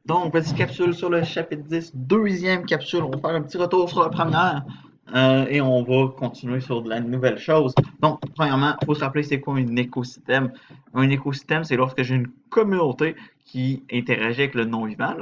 Donc, petite capsule sur le chapitre 10, deuxième capsule. On va faire un petit retour sur la première et on va continuer sur de la nouvelle chose. Donc, premièrement, il faut se rappeler c'est quoi un écosystème. Un écosystème, c'est lorsque j'ai une communauté qui interagit avec le non-vivant.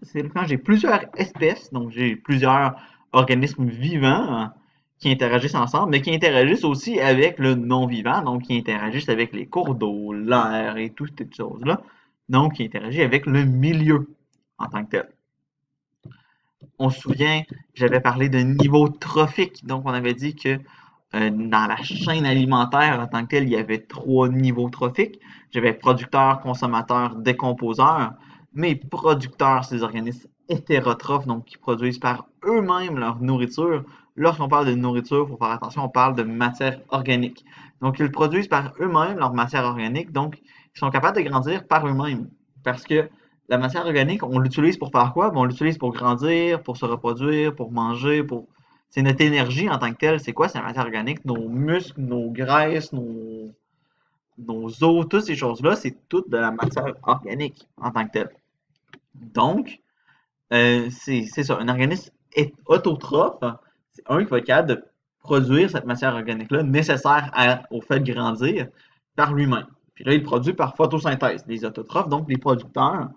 C'est quand j'ai plusieurs espèces, donc j'ai plusieurs organismes vivants qui interagissent ensemble, mais qui interagissent aussi avec le non-vivant, donc qui interagissent avec les cours d'eau, l'air et toutes ces choses-là. Donc, qui interagit avec le milieu en tant que tel. On se souvient, j'avais parlé de niveau trophique. Donc, on avait dit que dans la chaîne alimentaire en tant que telle, il y avait trois niveaux trophiques. J'avais producteur, consommateur, décomposeur. Mais producteurs, c'est des organismes hétérotrophes, donc qui produisent par eux-mêmes leur nourriture. Lorsqu'on parle de nourriture, il faut faire attention, on parle de matière organique. Donc, ils produisent par eux-mêmes leur matière organique, donc ils sont capables de grandir par eux-mêmes. Parce que la matière organique, on l'utilise pour faire quoi? Bon, on l'utilise pour grandir, pour se reproduire, pour manger, pour... C'est notre énergie en tant que telle. C'est quoi? C'est la matière organique. Nos muscles, nos graisses, nos os, toutes ces choses-là, c'est toute de la matière organique en tant que telle. Donc, c'est ça. Un organisme autotrophe, c'est un qui va être capable de produire cette matière organique-là nécessaire au fait de grandir par lui-même. Puis là, il produit par photosynthèse. Les autotrophes, donc les producteurs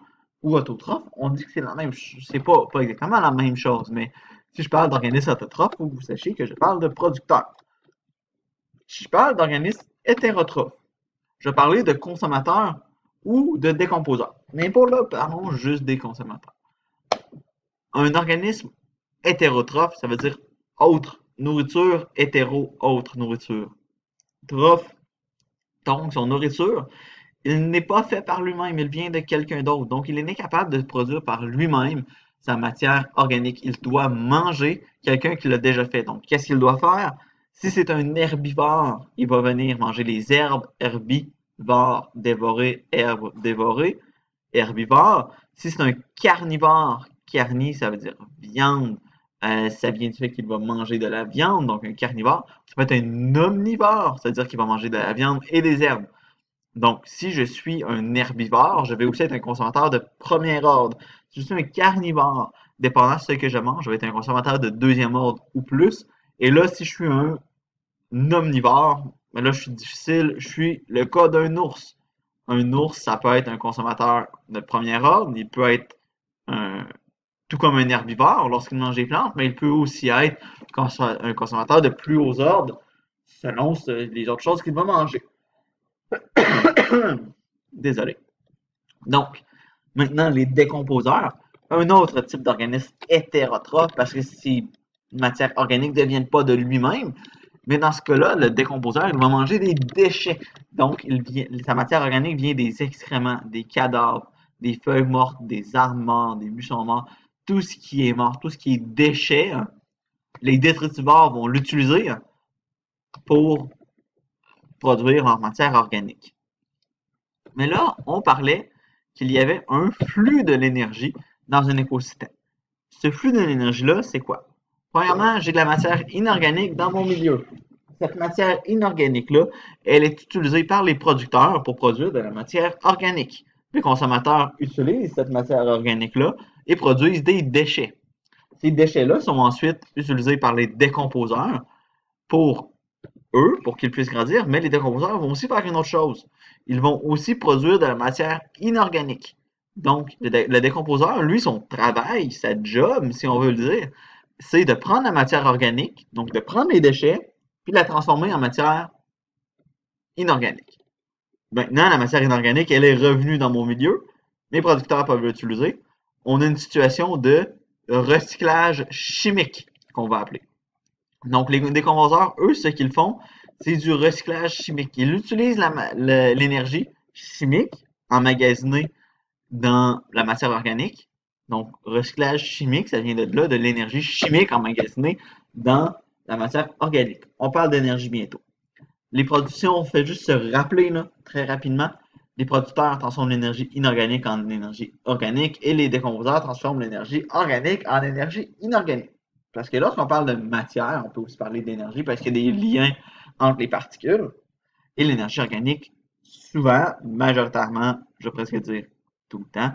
ou autotrophes, on dit que c'est la même chose. C'est pas exactement la même chose, mais si je parle d'organismes autotrophes, il faut que vous sachiez que je parle de producteurs. Si je parle d'organismes hétérotrophes, je vais parler de consommateurs ou de décomposeurs. Mais pour là, parlons juste des consommateurs. Un organisme hétérotrophe, ça veut dire autre nourriture, hétéro, autre nourriture. Trophe, donc son nourriture, il n'est pas fait par lui-même, il vient de quelqu'un d'autre. Donc, il est incapable de produire par lui-même sa matière organique. Il doit manger quelqu'un qui l'a déjà fait. Donc, qu'est-ce qu'il doit faire? Si c'est un herbivore, il va venir manger les herbes, herbivores, dévorer, herbes, dévorer, herbivore. Si c'est un carnivore, carni, ça veut dire viande, ça vient du fait qu'il va manger de la viande, donc un carnivore. Ça peut être un omnivore, c'est-à-dire qu'il va manger de la viande et des herbes. Donc, si je suis un herbivore, je vais aussi être un consommateur de premier ordre. Si je suis un carnivore, dépendant de ce que je mange, je vais être un consommateur de deuxième ordre ou plus. Et là, si je suis un omnivore, ben là, je suis difficile. Je suis le cas d'un ours. Un ours, ça peut être un consommateur de premier ordre. Il peut être un, tout comme un herbivore lorsqu'il mange des plantes, mais il peut aussi être un consommateur de plus haut ordre selon les autres choses qu'il va manger. Désolé. Donc, maintenant, les décomposeurs, un autre type d'organisme hétérotrophe parce que ces matières organiques ne deviennent pas de lui-même. Mais dans ce cas-là, le décomposeur, il va manger des déchets. Donc, sa matière organique vient des excréments, des cadavres, des feuilles mortes, des arbres morts, des buissons morts, tout ce qui est mort, tout ce qui est déchets. Les détritivores vont l'utiliser pour produire leur matière organique. Mais là, on parlait qu'il y avait un flux de l'énergie dans un écosystème. Ce flux de l'énergie-là, c'est quoi? Premièrement, j'ai de la matière inorganique dans mon milieu. Cette matière inorganique-là, elle est utilisée par les producteurs pour produire de la matière organique. Les consommateurs utilisent cette matière organique-là et produisent des déchets. Ces déchets-là sont ensuite utilisés par les décomposeurs pour eux, pour qu'ils puissent grandir, mais les décomposeurs vont aussi faire une autre chose. Ils vont aussi produire de la matière inorganique. Donc, le décomposeur, lui, son travail, sa job, si on veut le dire, c'est de prendre la matière organique, donc de prendre les déchets, puis de la transformer en matière inorganique. Maintenant, la matière inorganique, elle est revenue dans mon milieu, mes producteurs peuvent l'utiliser. On a une situation de recyclage chimique, qu'on va appeler. Donc, les décomposeurs, eux, ce qu'ils font, c'est du recyclage chimique. Ils utilisent l'énergie chimique emmagasinée dans la matière organique. Donc, recyclage chimique, ça vient de là, de l'énergie chimique emmagasinée dans la matière organique. On parle d'énergie bientôt. Les productions, on fait juste se rappeler là, très rapidement, les producteurs transforment l'énergie inorganique en énergie organique et les décomposeurs transforment l'énergie organique en énergie inorganique. Parce que lorsqu'on parle de matière, on peut aussi parler d'énergie parce qu'il y a des liens entre les particules et l'énergie organique, souvent, majoritairement, je vais presque dire tout le temps,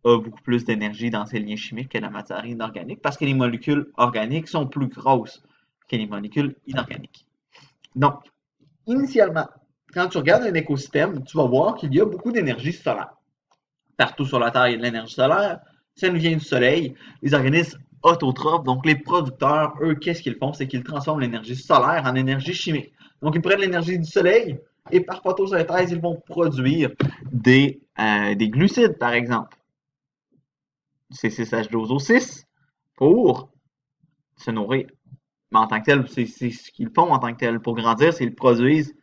a beaucoup plus d'énergie dans ses liens chimiques que la matière inorganique parce que les molécules organiques sont plus grosses que les molécules inorganiques. Donc, initialement, quand tu regardes un écosystème, tu vas voir qu'il y a beaucoup d'énergie solaire. Partout sur la Terre, il y a de l'énergie solaire. Ça nous vient du soleil. Les organismes autotrophes, donc les producteurs, eux, qu'est-ce qu'ils font? C'est qu'ils transforment l'énergie solaire en énergie chimique. Donc, ils prennent l'énergie du soleil et par photosynthèse, ils vont produire des glucides, par exemple. C6H12O6 pour se nourrir. Mais en tant que tel, c'est ce qu'ils font en tant que tel. Pour grandir, c'est qu'ils produisent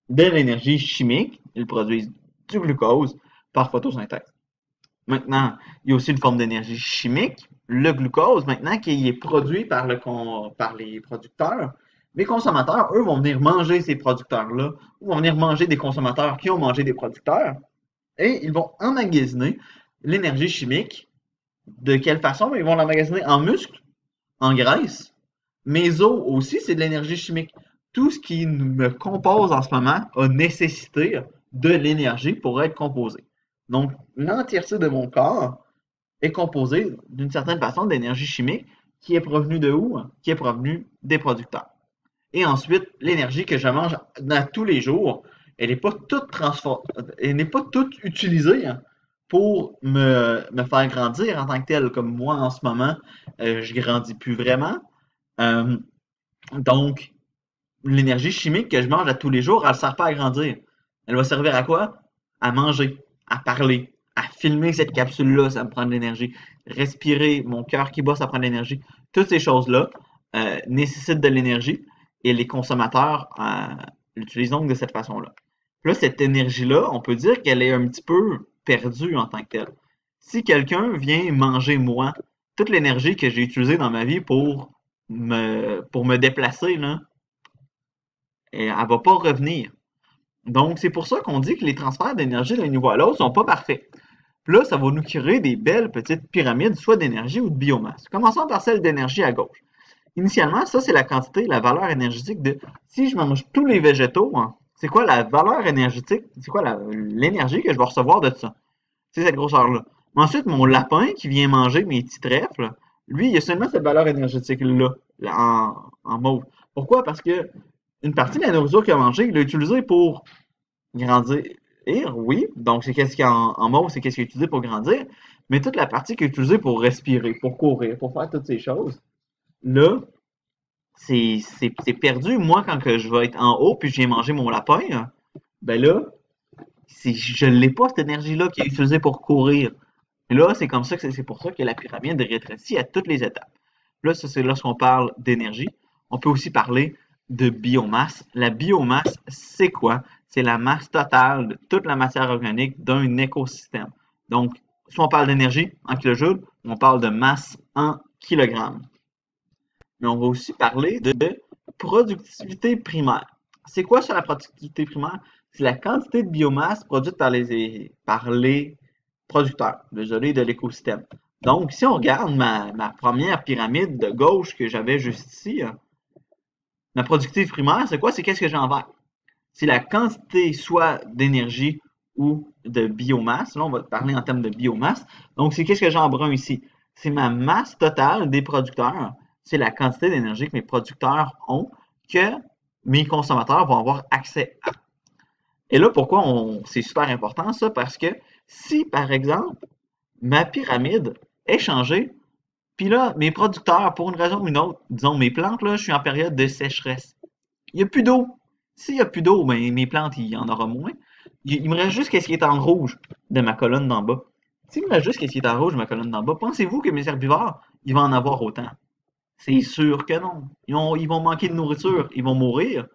de l'énergie chimique, ils produisent du glucose par photosynthèse. Maintenant, il y a aussi une forme d'énergie chimique, le glucose, maintenant, qui est produit par les producteurs. Les consommateurs, eux, vont venir manger ces producteurs-là, ou vont venir manger des consommateurs qui ont mangé des producteurs, et ils vont emmagasiner l'énergie chimique. De quelle façon? Ils vont l'emmagasiner en muscles, en graisse. Mes os aussi, c'est de l'énergie chimique. Tout ce qui me compose en ce moment a nécessité de l'énergie pour être composé. Donc, l'entièreté de mon corps est composée d'une certaine façon d'énergie chimique qui est provenue de où? Qui est provenue des producteurs. Et ensuite, l'énergie que je mange tous les jours, elle n'est pas toute elle n'est pas toute utilisée pour me faire grandir en tant que tel. Comme moi, en ce moment, je grandis plus vraiment. Euh, donc, l'énergie chimique que je mange à tous les jours, elle ne sert pas à grandir. Elle va servir à quoi? À manger, à parler, à filmer cette capsule-là, ça me prend de l'énergie. Respirer, mon cœur qui bat, ça prend de l'énergie. Toutes ces choses-là nécessitent de l'énergie et les consommateurs l'utilisent donc de cette façon-là. Là, cette énergie-là, on peut dire qu'elle est un petit peu perdue en tant que telle. Si quelqu'un vient manger moi, toute l'énergie que j'ai utilisée dans ma vie pour me déplacer, là, elle ne va pas revenir. Donc, c'est pour ça qu'on dit que les transferts d'énergie d'un niveau à l'autre sont pas parfaits. Puis là, ça va nous créer des belles petites pyramides, soit d'énergie ou de biomasse. Commençons par celle d'énergie à gauche. Initialement, ça, c'est la quantité, la valeur énergétique de... Si je mange tous les végétaux, hein, c'est quoi la valeur énergétique? C'est quoi l'énergie que je vais recevoir de ça? C'est cette grosseur-là. Ensuite, mon lapin qui vient manger mes petits trèfles, lui, il a seulement cette valeur énergétique-là, en mauve. Pourquoi? Parce que une partie de la nourriture qu'il a mangée, il l'a utilisée pour grandir, oui. Donc, c'est qu'est-ce qu'il y a en mauve, c'est qu'est-ce qu'il a utilisé pour grandir. Mais toute la partie qu'il a utilisée pour respirer, pour courir, pour faire toutes ces choses, là, c'est perdu. Moi, quand que je vais être en haut puis je viens manger mon lapin, ben là, je l'ai pas, cette énergie-là qui est utilisée pour courir. Et là, c'est comme ça que c'est pour ça que la pyramide rétrécit à toutes les étapes. Là, ça, c'est lorsqu'on parle d'énergie. On peut aussi parler de biomasse. La biomasse, c'est quoi? C'est la masse totale de toute la matière organique d'un écosystème. Donc, si on parle d'énergie en kilojoules, on parle de masse en kilogrammes. Mais on va aussi parler de productivité primaire. C'est quoi ça, la productivité primaire? C'est la quantité de biomasse produite par les producteurs, désolé, de l'écosystème. Donc, si on regarde ma première pyramide de gauche que j'avais juste ici, ma productivité primaire, c'est quoi? C'est qu'est-ce que j'en vends? C'est la quantité soit d'énergie ou de biomasse. Là, on va parler en termes de biomasse. Donc, c'est qu'est-ce que j'ai en brun ici? C'est ma masse totale des producteurs. C'est la quantité d'énergie que mes producteurs ont que mes consommateurs vont avoir accès à. Et là, pourquoi c'est super important ça? Parce que si, par exemple, ma pyramide est changée, puis là, mes producteurs, pour une raison ou une autre, disons mes plantes, là, je suis en période de sécheresse. Il n'y a plus d'eau. S'il n'y a plus d'eau, ben, mes plantes, il y en aura moins. Il me reste juste ce qui est en rouge de ma colonne d'en bas. S'il me reste juste ce qui est en rouge de ma colonne d'en bas, pensez-vous que mes herbivores, ils vont en avoir autant? C'est sûr que non. Ils vont manquer de nourriture, ils vont mourir.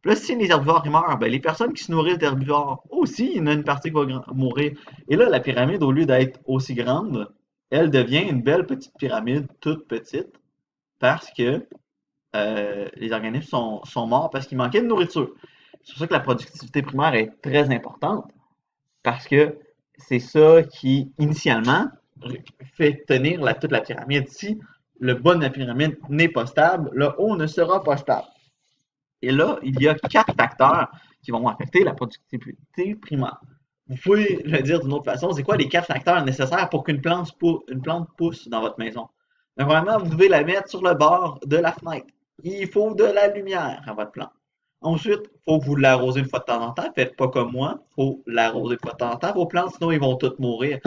Puis là, si les herbivores ils meurent, ben, les personnes qui se nourrissent d'herbivores, aussi, il y en a une partie qui va mourir. Et là, la pyramide, au lieu d'être aussi grande, elle devient une belle petite pyramide, toute petite, parce que les organismes sont morts parce qu'il manquait de nourriture. C'est pour ça que la productivité primaire est très importante, parce que c'est ça qui, initialement, fait tenir toute la pyramide. Si le bas de la pyramide n'est pas stable, le haut ne sera pas stable. Et là, il y a 4 facteurs qui vont affecter la productivité primaire. Vous pouvez le dire d'une autre façon, c'est quoi les 4 facteurs nécessaires pour qu'une une plante pousse dans votre maison? Donc, vraiment, vous devez la mettre sur le bord de la fenêtre. Il faut de la lumière à votre plante. Ensuite, il faut que vous l'arrosez une fois de temps en temps. Faites pas comme moi. Il faut l'arroser une fois de temps en temps. Vos plantes, sinon, ils vont toutes mourir.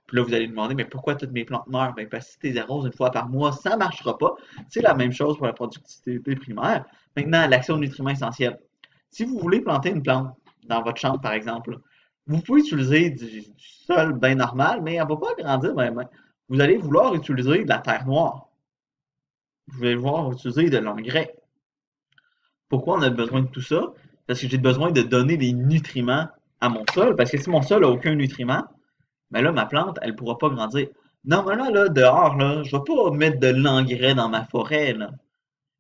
Puis là, vous allez demander, mais pourquoi toutes mes plantes meurent? Ben, parce que si tu les arroses une fois par mois, ça ne marchera pas. C'est la même chose pour la productivité primaire. Maintenant, l'accès aux nutriments essentiels. Si vous voulez planter une plante dans votre chambre, par exemple, vous pouvez utiliser du sol bien normal, mais elle ne va pas grandir. Vous allez vouloir utiliser de la terre noire. Vous allez vouloir utiliser de l'engrais. Pourquoi on a besoin de tout ça? Parce que j'ai besoin de donner des nutriments à mon sol. Parce que si mon sol n'a aucun nutriment, ben là, ma plante, elle ne pourra pas grandir. Normalement, là, dehors, là, je ne vais pas mettre de l'engrais dans ma forêt, là.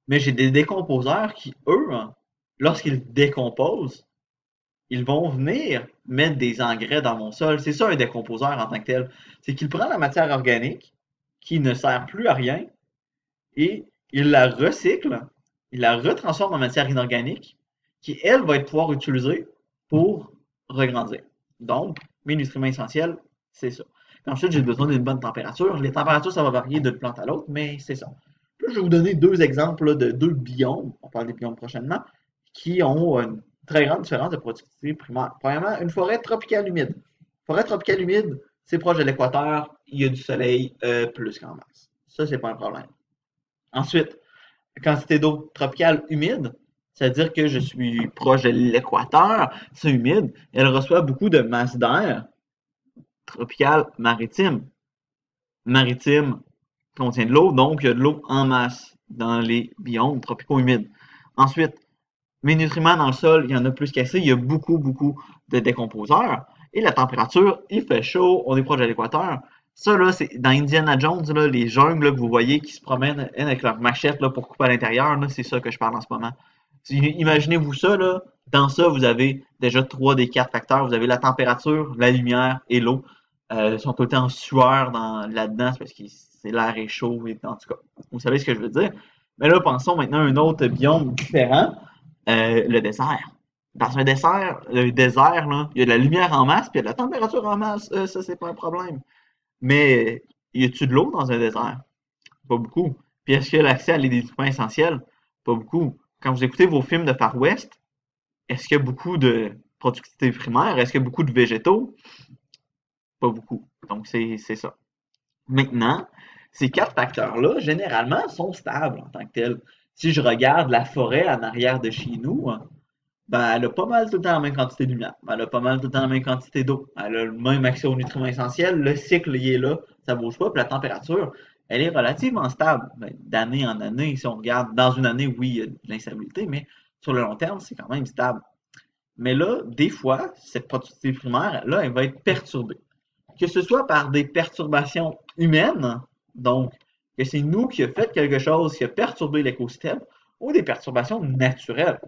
Mais j'ai des décomposeurs qui, eux, hein, lorsqu'ils décomposent, ils vont venir mettre des engrais dans mon sol. C'est ça un décomposeur en tant que tel. C'est qu'il prend la matière organique qui ne sert plus à rien et il la recycle, il la retransforme en matière inorganique qui, elle, va être pouvoir utiliser pour regrandir. Donc, mes nutriments essentiels, c'est ça. Puis ensuite, j'ai besoin d'une bonne température. Les températures, ça va varier d'une plante à l'autre, mais c'est ça. Puis je vais vous donner 2 exemples là, de 2 biomes, on parle des biomes prochainement, qui ont une très grande différence de productivité primaire. Premièrement, une forêt tropicale humide. Forêt tropicale humide, c'est proche de l'équateur, il y a du soleil plus qu'en masse. Ça, c'est pas un problème. Ensuite, quantité d'eau tropicale humide, c'est-à-dire que je suis proche de l'équateur, c'est humide, elle reçoit beaucoup de masse d'air tropicale maritime. Maritime contient de l'eau, donc il y a de l'eau en masse dans les biomes tropicaux humides. Ensuite, mes nutriments dans le sol, il y en a plus qu'assez, il y a beaucoup, beaucoup de décomposeurs. Et la température, il fait chaud, on est proche de l'équateur. Ça, là, c'est dans Indiana Jones, là, les jungles là, que vous voyez qui se promènent avec leur machette là, pour couper à l'intérieur, c'est ça que je parle en ce moment. Imaginez-vous ça, là. Dans ça, vous avez déjà 3 des 4 facteurs. Vous avez la température, la lumière et l'eau. Ils sont tout le temps en sueur là-dedans, c'est parce que l'air est chaud. Et, en tout cas, vous savez ce que je veux dire. Mais là, pensons maintenant à un autre biome différent, le désert. Dans un désert, là, il y a de la lumière en masse, puis il y a de la température en masse. Ça, c'est pas un problème. Mais y a-tu de l'eau dans un désert? Pas beaucoup. Puis est-ce qu'il y a l'accès à des nutriments essentiels? Pas beaucoup. Quand vous écoutez vos films de Far West, est-ce qu'il y a beaucoup de productivité primaire? Est-ce qu'il y a beaucoup de végétaux? Pas beaucoup. Donc, c'est ça. Maintenant, ces 4 facteurs-là, généralement, sont stables en tant que tels. Si je regarde la forêt en arrière de chez nous, ben, elle a pas mal tout le temps la même quantité de lumière. Elle a pas mal tout le temps la même quantité d'eau. Elle a le même accès aux nutriments essentiels. Le cycle, il est là. Ça bouge pas. Puis la température, elle est relativement stable. Ben, d'année en année, si on regarde, dans une année, oui, il y a de l'instabilité, mais sur le long terme, c'est quand même stable. Mais là, des fois, cette productivité primaire, là, elle va être perturbée. Que ce soit par des perturbations humaines, donc que c'est nous qui a fait quelque chose qui a perturbé l'écosystème, ou des perturbations naturelles.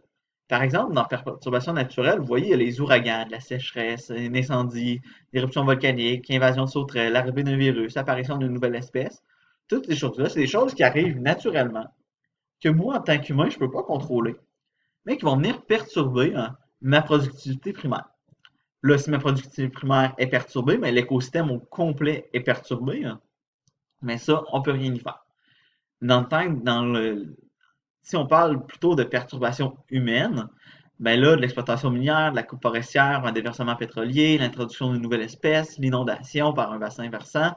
Par exemple, dans les perturbations naturelles, vous voyez, il y a les ouragans, de la sécheresse, un incendie, l'éruption volcanique, invasion de sauterelles, l'arrivée d'un virus, l'apparition d'une nouvelle espèce. Toutes ces choses-là, c'est des choses qui arrivent naturellement, que moi, en tant qu'humain, je ne peux pas contrôler, mais qui vont venir perturber ma productivité primaire. Là, si ma productivité primaire est perturbée, mais l'écosystème au complet est perturbé, mais ça, on ne peut rien y faire. Dans le temps, si on parle plutôt de perturbations humaines, ben là, de l'exploitation minière, de la coupe forestière, un déversement pétrolier, l'introduction d'une nouvelle espèce, l'inondation par un bassin versant,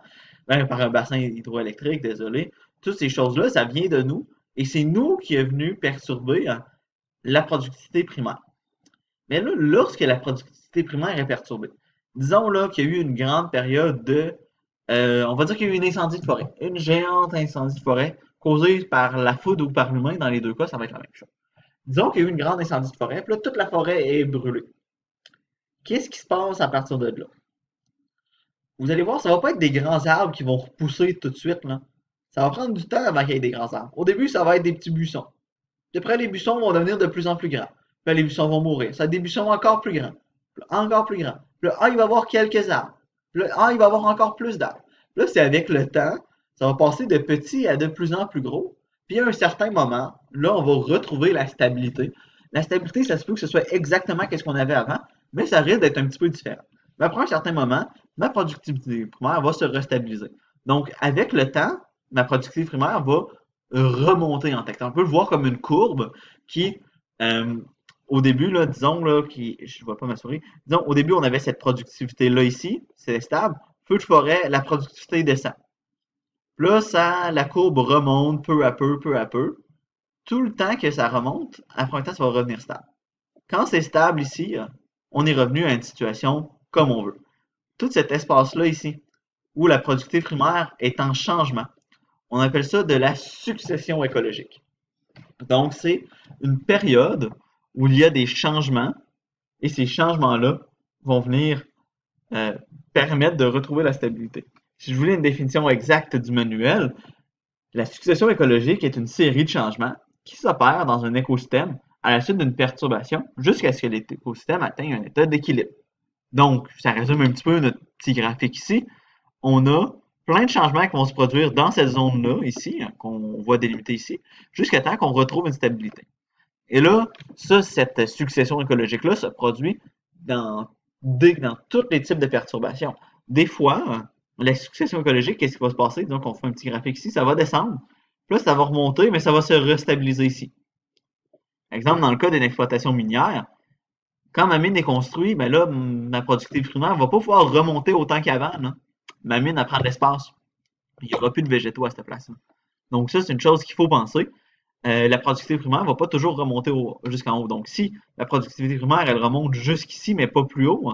par un bassin hydroélectrique, désolé, toutes ces choses-là, ça vient de nous et c'est nous qui est venu perturber la productivité primaire. Mais là, lorsque la productivité primaire est perturbée, disons là qu'il y a eu une grande période on va dire qu'il y a eu un incendie de forêt, une géante incendie de forêt causée par la foudre ou par l'humain, dans les 2 cas, ça va être la même chose. Disons qu'il y a eu une grande incendie de forêt, puis là, toute la forêt est brûlée. Qu'est-ce qui se passe à partir de là? Vous allez voir, ça va pas être des grands arbres qui vont repousser tout de suite, là. Ça va prendre du temps avant qu'il y ait des grands arbres. Au début, ça va être des petits buissons. Puis après, les buissons vont devenir de plus en plus grands. Puis là, les buissons vont mourir. Ça va être des buissons encore plus grands. Puis là, encore plus grands. Puis là, il va y avoir quelques arbres. Puis là, il va y avoir encore plus d'arbres. Puis là, c'est avec le temps, ça va passer de petit à de plus en plus gros. Puis à un certain moment, là, on va retrouver la stabilité. La stabilité, ça se peut que ce soit exactement ce qu'on avait avant, mais ça risque d'être un petit peu différent. mais après un certain moment, ma productivité primaire va se restabiliser. Donc, avec le temps, ma productivité primaire va remonter en texte. On peut le voir comme une courbe qui, euh, au début, là, disons, là, je vois pas ma souris, disons, au début, on avait cette productivité-là ici, c'est stable. Feu de forêt, la productivité descend. Là, la courbe remonte peu à peu, peu à peu. Tout le temps que ça remonte, après un temps, ça va revenir stable. Quand c'est stable ici, on est revenu à une situation comme on veut. Tout cet espace-là ici, où la productivité primaire est en changement, on appelle ça de la succession écologique. Donc, c'est une période où il y a des changements et ces changements-là vont venir euh, permettre de retrouver la stabilité. Si je voulais une définition exacte du manuel, la succession écologique est une série de changements qui s'opèrent dans un écosystème à la suite d'une perturbation jusqu'à ce que l'écosystème atteigne un état d'équilibre. Donc, ça résume un petit peu notre petit graphique ici. On a plein de changements qui vont se produire dans cette zone-là, ici, qu'on voit délimiter ici, jusqu'à temps qu'on retrouve une stabilité. Et là, cette succession écologique-là se produit dans, dans tous les types de perturbations. Des fois, la succession écologique, qu'est-ce qui va se passer? Donc, on fait un petit graphique ici, ça va descendre. Puis là, ça va remonter, mais ça va se restabiliser ici. Exemple, dans le cas d'une exploitation minière, quand ma mine est construite, ben là, ma productivité primaire ne va pas pouvoir remonter autant qu'avant. Ma mine, elle prend de l'espace. Il n'y aura plus de végétaux à cette place-là. Donc, ça, c'est une chose qu'il faut penser. La productivité primaire ne va pas toujours remonter jusqu'en haut. Donc, si la productivité primaire, elle remonte jusqu'ici, mais pas plus haut,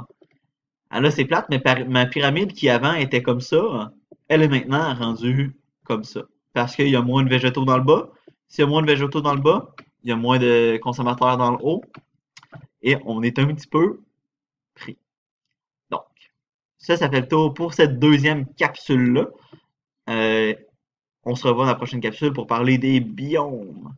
là, c'est plate, mais ma pyramide qui avant était comme ça, elle est maintenant rendue comme ça. Parce qu'il y a moins de végétaux dans le bas. S'il y a moins de végétaux dans le bas, il y a moins de consommateurs dans le haut. Et on est un petit peu pris. Donc, ça fait le tour pour cette deuxième capsule-là. On se revoit dans la prochaine capsule pour parler des biomes.